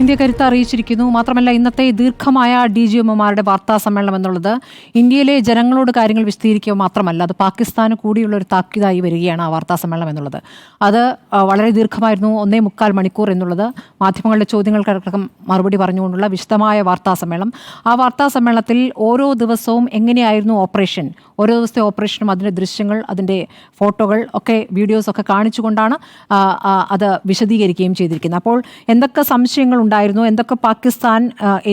India കരുത്ത് അറിയിച്ചിരിക്കുന്നു. മാത്രമല്ല ഇന്നത്തെ ദീർഘമായ DGMമാരുടെ വാർത്താ സമ്മേളനം എന്നുള്ളത് ഇന്ത്യയിലെ ജനങ്ങളോട് കാര്യങ്ങൾ വിശദീകരിക്കുക മാത്രമല്ല, അത് പാകിസ്ഥാന് കൂടിയുള്ള ഒരു താക്കീതായി വരികയാണ് ആ വാർത്താ സമ്മേളനം എന്നുള്ളത്. അത് വളരെ ദീർഘമായിരുന്നു, 1.25 മണിക്കൂർ എന്നുള്ളത്. മാധ്യമങ്ങളുടെ ചോദ്യങ്ങൾക്കടക്കം മറുപടി പറഞ്ഞുകൊണ്ടുള്ള വിശദമായ വാർത്താ സമ്മേളനം. ആ വാർത്താ സമ്മേളനത്തിൽ ഓരോ ദിവസവും എങ്ങനെയായിരുന്നു ഓപ്പറേഷൻ, ഓരോ ദിവസത്തെ ഓപ്പറേഷനും അതിൻ്റെ ദൃശ്യങ്ങൾ, അതിൻ്റെ ഫോട്ടോകൾ ഒക്കെ, വീഡിയോസ് ഒക്കെ കാണിച്ചുകൊണ്ടാണ് അത് വിശദീകരിക്കുകയും ചെയ്തിരിക്കുന്നത്. അപ്പോൾ എന്തൊക്കെ സംശയങ്ങൾ ഉണ്ടായിരുന്നു, എന്തൊക്കെ പാകിസ്ഥാൻ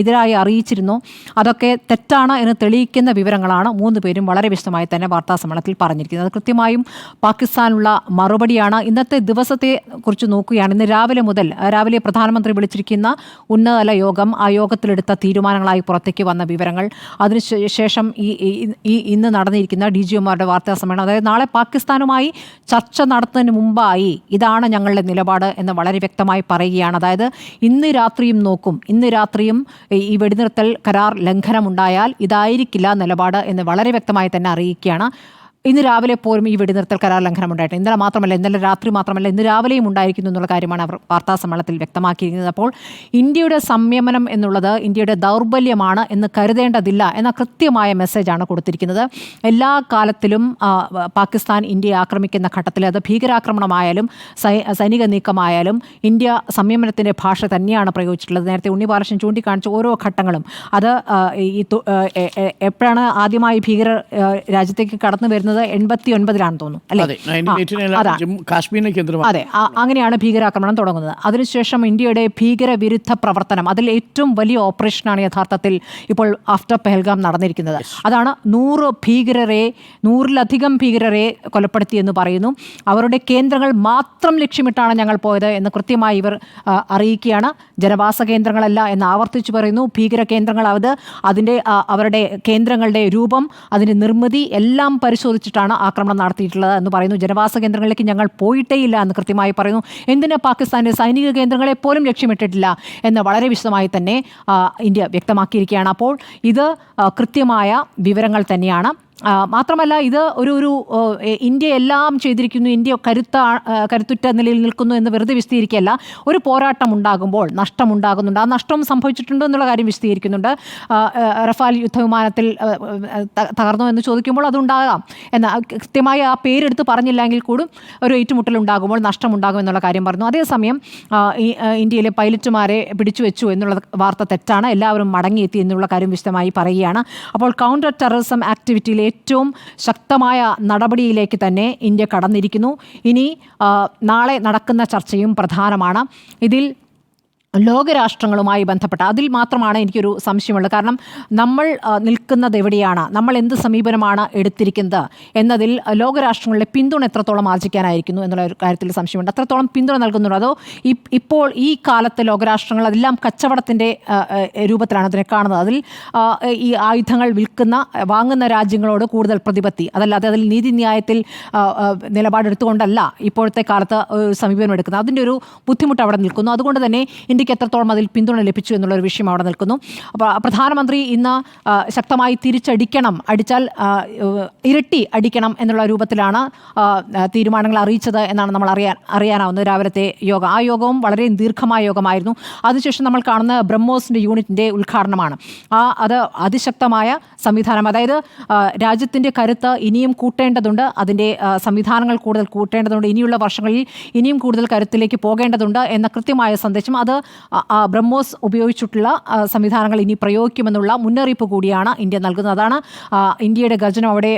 എതിരായി അറിയിച്ചിരുന്നു, അതൊക്കെ തെറ്റാണ് എന്ന് തെളിയിക്കുന്ന വിവരങ്ങളാണ് 3 പേരും വളരെ വിശദമായി തന്നെ വാർത്താ സമ്മേളനത്തിൽ പറഞ്ഞിരിക്കുന്നത്. അത് കൃത്യമായും പാകിസ്ഥാനുള്ള മറുപടിയാണ്. ഇന്നത്തെ ദിവസത്തെ കുറിച്ച് നോക്കുകയാണ്. ഇന്ന് രാവിലെ പ്രധാനമന്ത്രി വിളിച്ചിരിക്കുന്ന ഉന്നതതല യോഗം, ആ യോഗത്തിലെടുത്ത തീരുമാനങ്ങളായി പുറത്തേക്ക് വന്ന വിവരങ്ങൾ, അതിനുശേഷം ഇന്ന് നടന്നിരിക്കുന്ന DGMമാരുടെ വാർത്താ സമ്മേളനം, അതായത് നാളെ പാകിസ്ഥാനുമായി ചർച്ച നടത്തുന്നതിന് മുമ്പായി ഇതാണ് ഞങ്ങളുടെ നിലപാട് എന്ന് വളരെ വ്യക്തമായി പറയുകയാണ്. അതായത് ഇന്ന് രാത്രിയും ഈ വെടിനിർത്തൽ കരാർ ലംഘനമുണ്ടായാൽ ഇതായിരിക്കില്ല നിലപാട് എന്ന് വളരെ വ്യക്തമായി തന്നെ അറിയിക്കുകയാണ്. ഇന്ന് രാവിലെ പോലും ഈ വെടിനിർത്തൽ കരാർ ലംഘനം ഉണ്ടായിട്ട് ഇന്നലെ രാത്രി മാത്രമല്ല ഇന്ന് രാവിലെയും ഉണ്ടായിരിക്കുന്നു എന്നുള്ള കാര്യമാണ് അവർ വാർത്താ സമ്മേളനത്തിൽ വ്യക്തമാക്കിയിരിക്കുന്നത്. അപ്പോൾ ഇന്ത്യയുടെ സംയമനം എന്നുള്ളത് ഇന്ത്യയുടെ ദൗർബല്യമാണ് എന്ന് കരുതേണ്ടതില്ല എന്ന കൃത്യമായ മെസ്സേജാണ് കൊടുത്തിരിക്കുന്നത്. എല്ലാ കാലത്തിലും പാകിസ്ഥാൻ ഇന്ത്യയെ ആക്രമിക്കുന്ന ഘട്ടത്തിൽ, അത് ഭീകരാക്രമണമായാലും സൈനിക നീക്കമായാലും, ഇന്ത്യ സംയമനത്തിൻ്റെ ഭാഷ തന്നെയാണ് പ്രയോഗിച്ചിട്ടുള്ളത്. നേരത്തെ ഉണ്ണി ബാലകൃഷ്ണൻ ചൂണ്ടിക്കാണിച്ച ഓരോ ഘട്ടങ്ങളും, അത് എപ്പോഴാണ് ആദ്യമായി ഭീകരർ രാജ്യത്തേക്ക് കടന്നു വരുന്നത്, 89-ലാണെന്ന് തോന്നുന്നു, അതെ, അങ്ങനെയാണ് ഭീകരാക്രമണം തുടങ്ങുന്നത്. അതിനുശേഷം ഇന്ത്യയുടെ ഭീകരവിരുദ്ധ പ്രവർത്തനം, അതിൽ ഏറ്റവും വലിയ ഓപ്പറേഷനാണ് യഥാർത്ഥത്തിൽ ഇപ്പോൾ ആഫ്റ്റർ പെഹൽഗാം നടന്നിരിക്കുന്നത്. അതാണ് 100-ലധികം ഭീകരരെ കൊലപ്പെടുത്തി എന്ന് പറയുന്നു. അവരുടെ കേന്ദ്രങ്ങൾ മാത്രം ലക്ഷ്യമിട്ടാണ് ഞങ്ങൾ പോയത് എന്ന് കൃത്യമായി ഇവർ അറിയിക്കുകയാണ്. ജനവാസ കേന്ദ്രങ്ങളല്ല എന്ന് ആവർത്തിച്ചു പറയുന്നു. ഭീകര കേന്ദ്രങ്ങൾ, അവരുടെ കേന്ദ്രങ്ങളുടെ രൂപം, അതിൻ്റെ നിർമ്മിതി എല്ലാം പരിശോധിച്ചിട്ടാണ് ആക്രമണം നടത്തിയിട്ടുള്ളത് എന്ന് പറയുന്നു. ജനവാസ കേന്ദ്രങ്ങളിലേക്ക് ഞങ്ങൾ പോയിട്ടേയില്ല എന്ന് കൃത്യമായി പറയുന്നു. എന്തിന് പാകിസ്ഥാന്റെ സൈനിക കേന്ദ്രങ്ങളെ പോലും ലക്ഷ്യമിട്ടിട്ടില്ല എന്ന് വളരെ വിശദമായി തന്നെ ഇന്ത്യ വ്യക്തമാക്കിയിരിക്കുകയാണ്. അപ്പോൾ ഇത് കൃത്യമായ വിവരങ്ങൾ തന്നെയാണ്. മാത്രമല്ല ഇത് ഒരു ഇന്ത്യ എല്ലാം ചെയ്തിരിക്കുന്നു, ഇന്ത്യ കരുത്തുറ്റ നിലയിൽ നിൽക്കുന്നു എന്ന് വെറുതെ വിശദീകരിക്കുകയല്ല. ഒരു പോരാട്ടം ഉണ്ടാകുമ്പോൾ നഷ്ടമുണ്ടാകുന്നുണ്ട്, ആ നഷ്ടം സംഭവിച്ചിട്ടുണ്ടോ എന്നുള്ള കാര്യം വിശദീകരിക്കുന്നുണ്ട്. റഫാൽ യുദ്ധവിമാനത്തിൽ തകർന്നു എന്ന് ചോദിക്കുമ്പോൾ അതുണ്ടാകാം എന്ന് കൃത്യമായി ആ പേരെടുത്ത് പറഞ്ഞില്ലെങ്കിൽ കൂടി ഒരു ഏറ്റുമുട്ടലുണ്ടാകുമ്പോൾ നഷ്ടമുണ്ടാകും എന്നുള്ള കാര്യം പറഞ്ഞു. അതേസമയം ഇന്ത്യയിലെ പൈലറ്റുമാരെ പിടിച്ചു വെച്ചു എന്നുള്ള വാർത്ത തെറ്റാണ്, എല്ലാവരും മടങ്ങിയെത്തി എന്നുള്ള കാര്യം വിശദമായി പറയുകയാണ്. അപ്പോൾ കൗണ്ടർ ടെററിസം ആക്ടിവിറ്റിയിലെ ഏറ്റവും ശക്തമായ നടപടിയിലേക്ക് തന്നെ ഇന്ത്യ കടന്നിരിക്കുന്നു. ഇനി നാളെ നടക്കുന്ന ചർച്ചയും പ്രധാനമാണ്. ഇതിൽ ലോകരാഷ്ട്രങ്ങളുമായി ബന്ധപ്പെട്ട അതിൽ മാത്രമാണ് എനിക്കൊരു സംശയമുള്ളത്. കാരണം നമ്മൾ നിൽക്കുന്നത് എവിടെയാണ്, നമ്മൾ എന്ത് സമീപനമാണ് എടുത്തിരിക്കുന്നത് എന്നതിൽ ലോകരാഷ്ട്രങ്ങളുടെ പിന്തുണ എത്രത്തോളം ആർജിക്കാനായിരിക്കുന്നു എന്നുള്ള ഒരു കാര്യത്തിൽ സംശയമുണ്ട്. അത്രത്തോളം പിന്തുണ നൽകുന്നുണ്ടോ, അതോ ഇപ്പോൾ ഈ കാലത്ത് ലോകരാഷ്ട്രങ്ങൾ അതെല്ലാം കച്ചവടത്തിൻ്റെ രൂപത്തിലാണ് അതിനെ കാണുന്നത്. അതിൽ ഈ ആയുധങ്ങൾ വാങ്ങുന്ന രാജ്യങ്ങളോട് കൂടുതൽ പ്രതിപത്തി, അതല്ലാതെ അതിൽ നീതിന്യായത്തിൽ നിലപാടെടുത്തുകൊണ്ടല്ല ഇപ്പോഴത്തെ കാലത്ത് സമീപനം എടുക്കുന്നത്. അതിൻ്റെ ഒരു ബുദ്ധിമുട്ട് അവിടെ നിൽക്കുന്നു. അതുകൊണ്ട് തന്നെ എത്രത്തോളം അതിൽ പിന്തുണ ലഭിച്ചു എന്നുള്ളൊരു വിഷയം അവിടെ നിൽക്കുന്നു. അപ്പോൾ പ്രധാനമന്ത്രി ഇന്ന് ശക്തമായി അടിച്ചാൽ ഇരട്ടി അടിക്കണം എന്നുള്ള രൂപത്തിലാണ് തീരുമാനങ്ങൾ അറിയിച്ചത് എന്നാണ് നമ്മൾ അറിയാനാവുന്നത്. രാവിലത്തെ യോഗം, ആ യോഗവും വളരെ ദീർഘമായ യോഗമായിരുന്നു. അതിനുശേഷം നമ്മൾ കാണുന്ന ബ്രഹ്മോസിൻ്റെ യൂണിറ്റിൻ്റെ ഉദ്ഘാടനമാണ്. അത് അതിശക്തമായ സംവിധാനം, അതായത് രാജ്യത്തിൻ്റെ കരുത്ത് ഇനിയും കൂട്ടേണ്ടതുണ്ട്, അതിൻ്റെ സംവിധാനങ്ങൾ കൂടുതൽ കൂട്ടേണ്ടതുണ്ട്, ഇനിയുള്ള വർഷങ്ങളിൽ ഇനിയും കൂടുതൽ കരുത്തിലേക്ക് പോകേണ്ടതുണ്ട് എന്ന കൃത്യമായ സന്ദേശം അത് ബ്രഹ്മോസ് ഉപയോഗിച്ചിട്ടുള്ള സംവിധാനങ്ങൾ ഇനി പ്രയോഗിക്കുമെന്നുള്ള മുന്നറിയിപ്പ് കൂടിയാണ് ഇന്ത്യ നൽകുന്നത്. അതാണ് ഇന്ത്യയുടെ ഗർജനം അവിടെ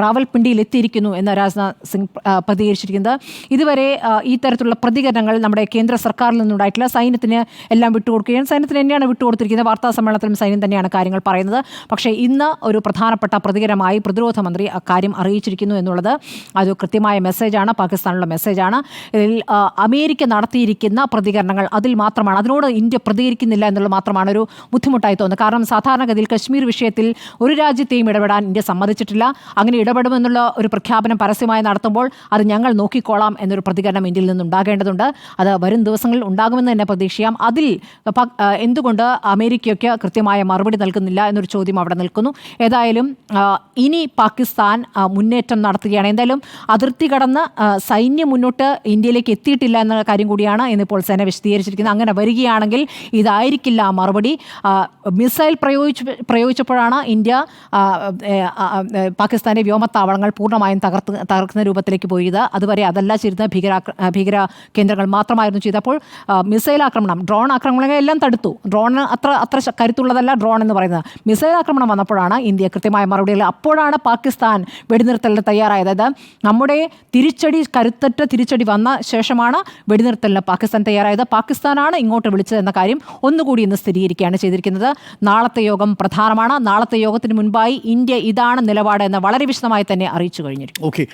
റാവൽപിണ്ടിയിൽ എത്തിയിരിക്കുന്നു എന്ന് രാജ്നാഥ് സിംഗ് പ്രതികരിച്ചിരിക്കുന്നത്. ഇതുവരെ ഈ തരത്തിലുള്ള പ്രതികരണങ്ങൾ നമ്മുടെ കേന്ദ്ര സർക്കാരിൽ നിന്നുണ്ടായിട്ടില്ല. സൈന്യത്തിന് എല്ലാം വിട്ടുകൊടുക്കുകയും സൈന്യത്തിന് തന്നെയാണ് വിട്ടുകൊടുത്തിരിക്കുന്നത്. വാർത്താ സമ്മേളനത്തിലും സൈന്യം തന്നെയാണ് കാര്യങ്ങൾ പറയുന്നത്. പക്ഷേ ഇന്ന് ഒരു പ്രധാനപ്പെട്ട പ്രതികരണമായി പ്രതിരോധ മന്ത്രി അക്കാര്യം അറിയിച്ചിരിക്കുന്നു എന്നുള്ളത് അത് കൃത്യമായ മെസ്സേജാണ്, പാകിസ്ഥാനുള്ള മെസ്സേജാണ്. ഇതിൽ അമേരിക്ക നടത്തിയിരിക്കുന്ന പ്രതികരണങ്ങൾ അതിൽ മാത്രമാണ്, അതിനോട് ഇന്ത്യ പ്രതികരിക്കുന്നില്ല എന്നുള്ളത് മാത്രമാണ് ഒരു ബുദ്ധിമുട്ടായി തോന്നുന്നത്. കാരണം സാധാരണഗതിയിൽ കശ്മീർ വിഷയത്തിൽ ഒരു രാജ്യത്തെയും ഇടപെടാൻ ഇന്ത്യ സമ്മതിച്ചിട്ടില്ല. അങ്ങനെ ഇടപെടുമെന്നുള്ള ഒരു പ്രഖ്യാപനം പരസ്യമായി നടത്തുമ്പോൾ അത് ഞങ്ങൾ നോക്കിക്കോളാം എന്നൊരു പ്രതികരണം ഇന്ത്യയിൽ നിന്നുണ്ടാകേണ്ടതുണ്ട്. അത് വരും ദിവസങ്ങളിൽ ഉണ്ടാകുമെന്ന് തന്നെ പ്രതീക്ഷിക്കാം. അതിൽ എന്തുകൊണ്ട് അമേരിക്കയ്ക്ക് കൃത്യമായ മറുപടി നൽകുന്നില്ല എന്നൊരു ചോദ്യം അവിടെ നിൽക്കുന്നു. ഏതായാലും ഇനി പാകിസ്ഥാൻ മുന്നേറ്റം നടത്തുകയാണ്. എന്തായാലും അതിർത്തി കടന്ന് സൈന്യം മുന്നോട്ട് ഇന്ത്യയിലേക്ക് എത്തിയിട്ടില്ല എന്ന കാര്യം കൂടിയാണ് ഇന്നിപ്പോൾ സേന വിശദീകരിച്ചിരിക്കുന്നത്. അങ്ങനെ വരികയാണെങ്കിൽ ഇതായിരിക്കില്ല മറുപടി. മിസൈൽ പ്രയോഗിച്ചപ്പോഴാണ് ഇന്ത്യ പാകിസ്ഥാന്റെ വ്യോമത്താവളങ്ങൾ പൂർണ്ണമായും തകർക്കുന്ന രൂപത്തിലേക്ക് പോയത്. അതുവരെ അതല്ല ചെയ്തിരുന്ന ഭീകര കേന്ദ്രങ്ങൾ മാത്രമായിരുന്നു ചെയ്തപ്പോൾ മിസൈൽ ആക്രമണം, ഡ്രോൺ ആക്രമണങ്ങളെല്ലാം തടുത്തു. ഡ്രോണിന് അത്ര കരുത്തുള്ളതല്ല ഡ്രോൺ എന്ന് പറയുന്നത്. മിസൈൽ ആക്രമണം വന്നപ്പോഴാണ് ഇന്ത്യ കൃത്യമായ മറുപടികൾ. അപ്പോഴാണ് പാകിസ്ഥാൻ വെടിനിർത്തലിന് തയ്യാറായത്. അതായത് നമ്മുടെ കരുത്തറ്റ തിരിച്ചടി വന്ന ശേഷമാണ് വെടിനിർത്തലിന് പാകിസ്ഥാൻ തയ്യാറായത്. പാകിസ്ഥാനാണ് ഇങ്ങോട്ട് വിളിച്ചത് എന്ന കാര്യം ഒന്നുകൂടി ഇന്ന് സ്ഥിരീകരിക്കുകയാണ് ചെയ്തിരിക്കുന്നത്. നാളത്തെ യോഗം പ്രധാനമാണ്. നാളത്തെ യോഗത്തിന് മുൻപായി ഇന്ത്യ ഇതാണ് നിലപാട് എന്ന് വളരെ വിശദമായി തന്നെ അറിയിച്ചു കഴിഞ്ഞിരിക്കും. ഓക്കെ.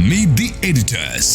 Meet the editors.